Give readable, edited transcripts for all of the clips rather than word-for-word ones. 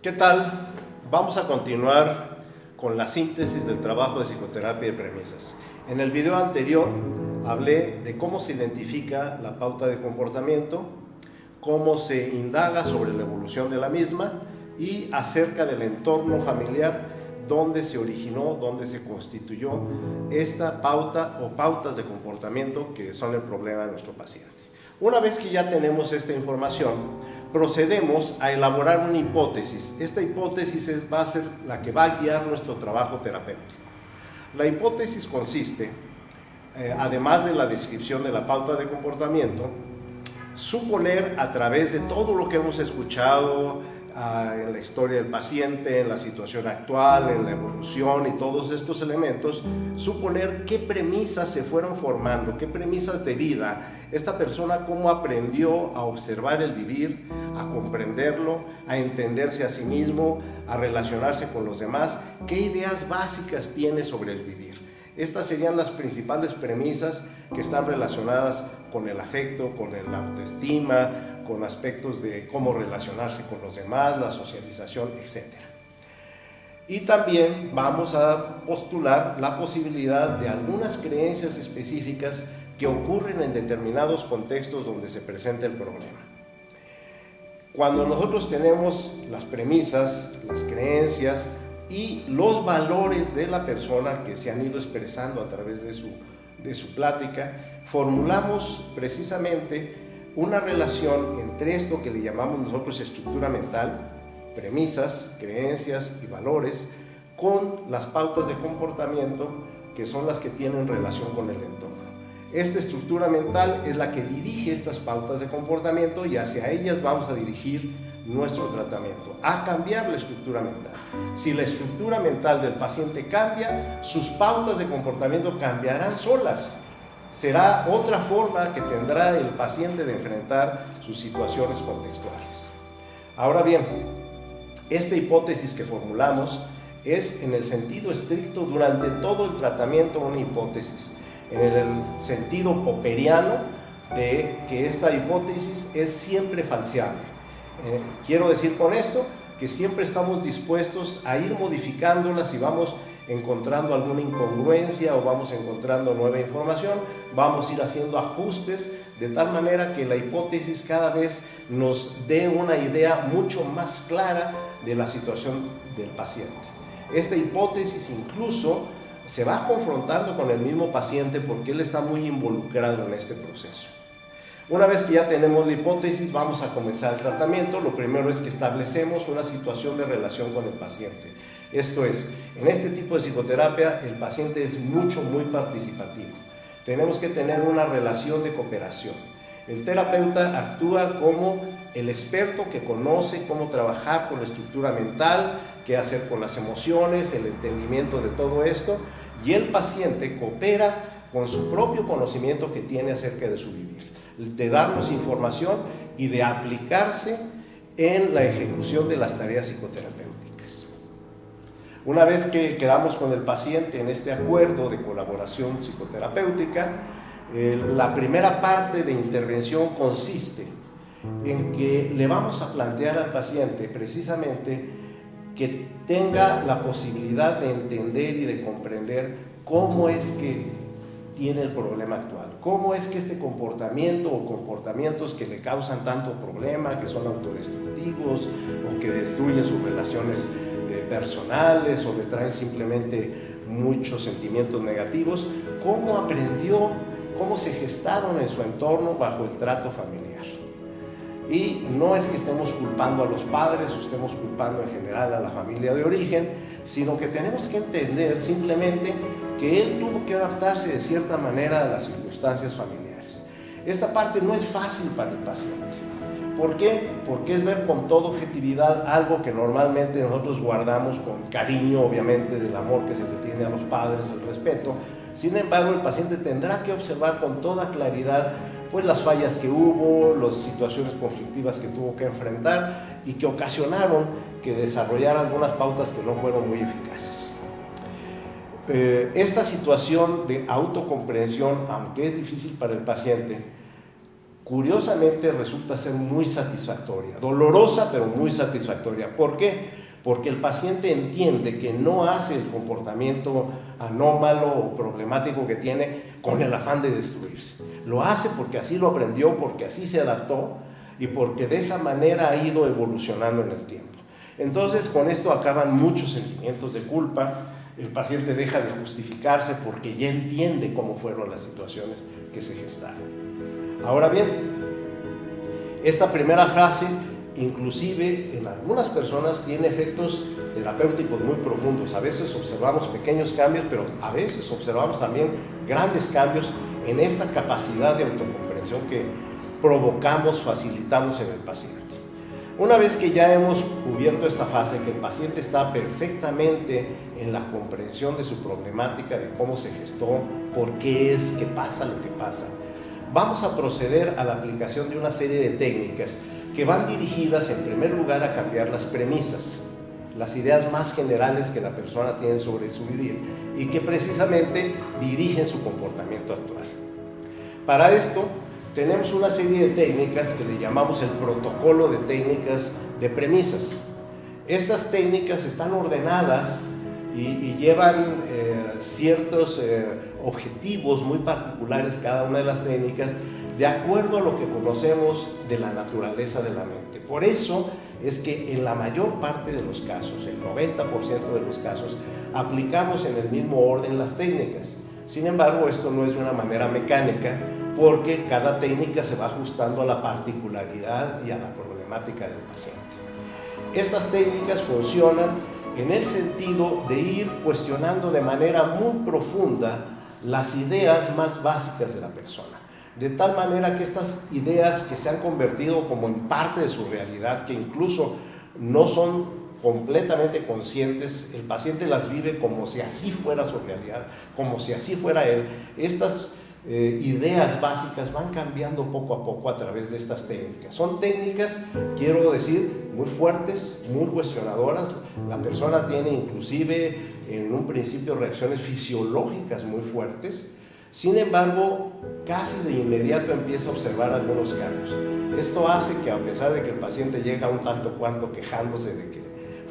¿Qué tal? Vamos a continuar con la síntesis del trabajo de psicoterapia de premisas. En el video anterior hablé de cómo se identifica la pauta de comportamiento, cómo se indaga sobre la evolución de la misma y acerca del entorno familiar donde se originó, donde se constituyó esta pauta o pautas de comportamiento que son el problema de nuestro paciente. Una vez que ya tenemos esta información, procedemos a elaborar una hipótesis. Esta hipótesis va a ser la que va a guiar nuestro trabajo terapéutico. La hipótesis consiste, además de la descripción de la pauta de comportamiento, suponer a través de todo lo que hemos escuchado en la historia del paciente, en la situación actual, en la evolución y todos estos elementos, suponer qué premisas se fueron formando, qué premisas de vida, esta persona cómo aprendió a observar el vivir, a comprenderlo, a entenderse a sí mismo, a relacionarse con los demás, qué ideas básicas tiene sobre el vivir. Estas serían las principales premisas que están relacionadas con el afecto, con la autoestima, con aspectos de cómo relacionarse con los demás, la socialización, etc. Y también vamos a postular la posibilidad de algunas creencias específicas que ocurren en determinados contextos donde se presenta el problema. Cuando nosotros tenemos las premisas, las creencias y los valores de la persona que se han ido expresando a través de su plática, formulamos precisamente una relación entre esto que le llamamos nosotros estructura mental, premisas, creencias y valores, con las pautas de comportamiento que son las que tienen relación con el entorno. Esta estructura mental es la que dirige estas pautas de comportamiento y hacia ellas vamos a dirigir nuestro tratamiento, a cambiar la estructura mental. Si la estructura mental del paciente cambia, sus pautas de comportamiento cambiarán solas. Será otra forma que tendrá el paciente de enfrentar sus situaciones contextuales. Ahora bien, esta hipótesis que formulamos es en el sentido estricto durante todo el tratamiento una hipótesis, en el sentido popperiano de que esta hipótesis es siempre falseable. Quiero decir con esto que siempre estamos dispuestos a ir modificándola si vamos encontrando alguna incongruencia o vamos encontrando nueva información, vamos a ir haciendo ajustes de tal manera que la hipótesis cada vez nos dé una idea mucho más clara de la situación del paciente. Esta hipótesis incluso se va confrontando con el mismo paciente porque él está muy involucrado en este proceso. Una vez que ya tenemos la hipótesis, vamos a comenzar el tratamiento. Lo primero es que establecemos una situación de relación con el paciente. Esto es, en este tipo de psicoterapia el paciente es muy participativo. Tenemos que tener una relación de cooperación. El terapeuta actúa como el experto que conoce cómo trabajar con la estructura mental, qué hacer con las emociones, el entendimiento de todo esto, y el paciente coopera con su propio conocimiento que tiene acerca de su vivir, de darnos información y de aplicarse en la ejecución de las tareas psicoterapéuticas. Una vez que quedamos con el paciente en este acuerdo de colaboración psicoterapéutica, la primera parte de intervención consiste en que le vamos a plantear al paciente precisamente que tenga la posibilidad de entender y de comprender cómo es que tiene el problema actual, cómo es que este comportamiento o comportamientos que le causan tanto problema, que son autodestructivos o que destruyen sus relaciones personales o le traen simplemente muchos sentimientos negativos, cómo aprendió, cómo se gestaron en su entorno bajo el trato familiar. Y no es que estemos culpando a los padres o estemos culpando en general a la familia de origen, sino que tenemos que entender simplemente que él tuvo que adaptarse de cierta manera a las circunstancias familiares. Esta parte no es fácil para el paciente. ¿Por qué? Porque es ver con toda objetividad algo que normalmente nosotros guardamos con cariño, obviamente, del amor que se le tiene a los padres, el respeto. Sin embargo, el paciente tendrá que observar con toda claridad pues las fallas que hubo, las situaciones conflictivas que tuvo que enfrentar y que ocasionaron que desarrollara algunas pautas que no fueron muy eficaces. Esta situación de autocomprensión, aunque es difícil para el paciente, curiosamente resulta ser muy satisfactoria, dolorosa pero muy satisfactoria. ¿Por qué? Porque el paciente entiende que no hace el comportamiento anómalo o problemático que tiene con el afán de destruirse. Lo hace porque así lo aprendió, porque así se adaptó y porque de esa manera ha ido evolucionando en el tiempo. Entonces, con esto acaban muchos sentimientos de culpa. El paciente deja de justificarse porque ya entiende cómo fueron las situaciones que se gestaron. Ahora bien, esta primera frase, inclusive en algunas personas, tiene efectos terapéuticos muy profundos. A veces observamos pequeños cambios, pero a veces observamos también grandes cambios en esta capacidad de autocomprensión que provocamos, facilitamos en el paciente. Una vez que ya hemos cubierto esta fase, que el paciente está perfectamente en la comprensión de su problemática, de cómo se gestó, por qué es que pasa lo que pasa, vamos a proceder a la aplicación de una serie de técnicas que van dirigidas en primer lugar a cambiar las premisas, las ideas más generales que la persona tiene sobre su vivir y que precisamente dirigen su comportamiento actual. Para esto tenemos una serie de técnicas que le llamamos el protocolo de técnicas de premisas. Estas técnicas están ordenadas y llevan ciertos objetivos muy particulares cada una de las técnicas de acuerdo a lo que conocemos de la naturaleza de la mente. Por eso es que en la mayor parte de los casos, el 90% de los casos, aplicamos en el mismo orden las técnicas. Sin embargo, esto no es de una manera mecánica, porque cada técnica se va ajustando a la particularidad y a la problemática del paciente. Estas técnicas funcionan en el sentido de ir cuestionando de manera muy profunda las ideas más básicas de la persona, de tal manera que estas ideas que se han convertido como en parte de su realidad, que incluso no son completamente conscientes, el paciente las vive como si así fuera su realidad, como si así fuera él. Estas ideas básicas van cambiando poco a poco a través de estas técnicas. Son técnicas, quiero decir, muy fuertes, muy cuestionadoras. La persona tiene inclusive en un principio reacciones fisiológicas muy fuertes. Sin embargo, casi de inmediato empieza a observar algunos cambios. Esto hace que, a pesar de que el paciente llega un tanto cuanto quejándose de que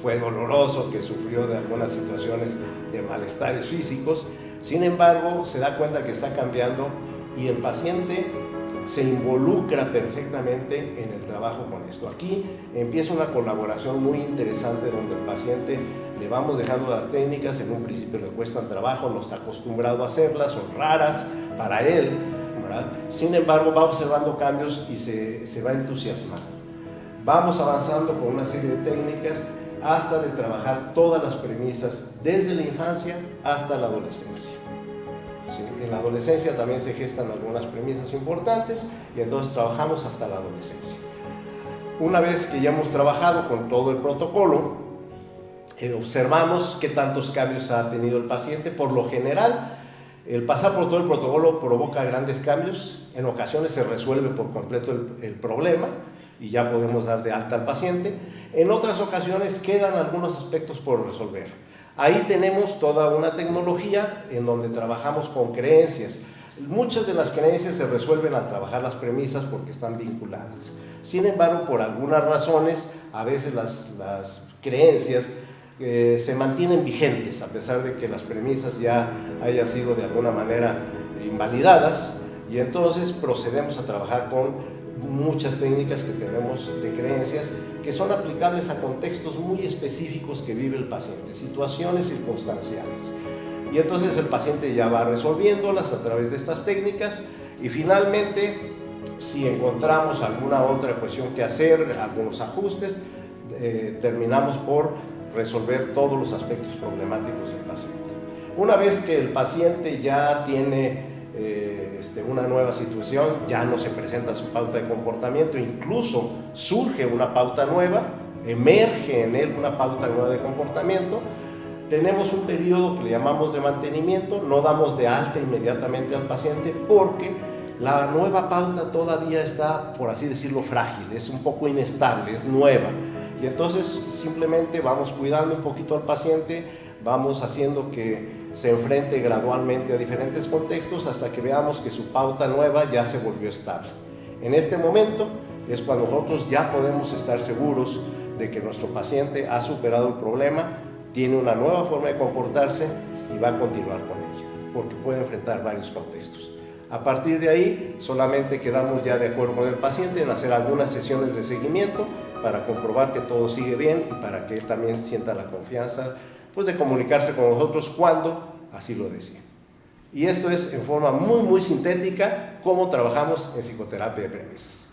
fue doloroso, que sufrió de algunas situaciones de malestares físicos, sin embargo, se da cuenta que está cambiando y el paciente se involucra perfectamente en el trabajo con esto. Aquí empieza una colaboración muy interesante donde el paciente le vamos dejando las técnicas, en un principio le cuestan trabajo, no está acostumbrado a hacerlas, son raras para él, ¿verdad? Sin embargo, va observando cambios y se va entusiasmando. Vamos avanzando con una serie de técnicas hasta de trabajar todas las premisas desde la infancia hasta la adolescencia. ¿Sí? En la adolescencia también se gestan algunas premisas importantes y entonces trabajamos hasta la adolescencia. Una vez que ya hemos trabajado con todo el protocolo, observamos qué tantos cambios ha tenido el paciente. Por lo general, el pasar por todo el protocolo provoca grandes cambios. En ocasiones se resuelve por completo el problema y ya podemos dar de alta al paciente. En otras ocasiones quedan algunos aspectos por resolver. Ahí tenemos toda una tecnología en donde trabajamos con creencias. Muchas de las creencias se resuelven al trabajar las premisas porque están vinculadas. Sin embargo, por algunas razones, a veces las creencias se mantienen vigentes, a pesar de que las premisas ya hayan sido de alguna manera invalidadas, y entonces procedemos a trabajar con muchas técnicas que tenemos de creencias que son aplicables a contextos muy específicos que vive el paciente, situaciones circunstanciales. Y entonces el paciente ya va resolviéndolas a través de estas técnicas y finalmente, si encontramos alguna otra cuestión que hacer, algunos ajustes, terminamos por resolver todos los aspectos problemáticos del paciente. Una vez que el paciente ya tiene una nueva situación, ya no se presenta su pauta de comportamiento, incluso surge una pauta nueva, emerge en él una pauta nueva de comportamiento, tenemos un periodo que le llamamos de mantenimiento, no damos de alta inmediatamente al paciente porque la nueva pauta todavía está, por así decirlo, frágil, es un poco inestable, es nueva, y entonces simplemente vamos cuidando un poquito al paciente, vamos haciendo que se enfrente gradualmente a diferentes contextos hasta que veamos que su pauta nueva ya se volvió estable. En este momento es cuando nosotros ya podemos estar seguros de que nuestro paciente ha superado el problema, tiene una nueva forma de comportarse y va a continuar con ella, porque puede enfrentar varios contextos. A partir de ahí, solamente quedamos ya de acuerdo con el paciente en hacer algunas sesiones de seguimiento para comprobar que todo sigue bien y para que él también sienta la confianza pues, de comunicarse con nosotros cuando así lo desee. Y esto es en forma muy sintética cómo trabajamos en psicoterapia de premisas.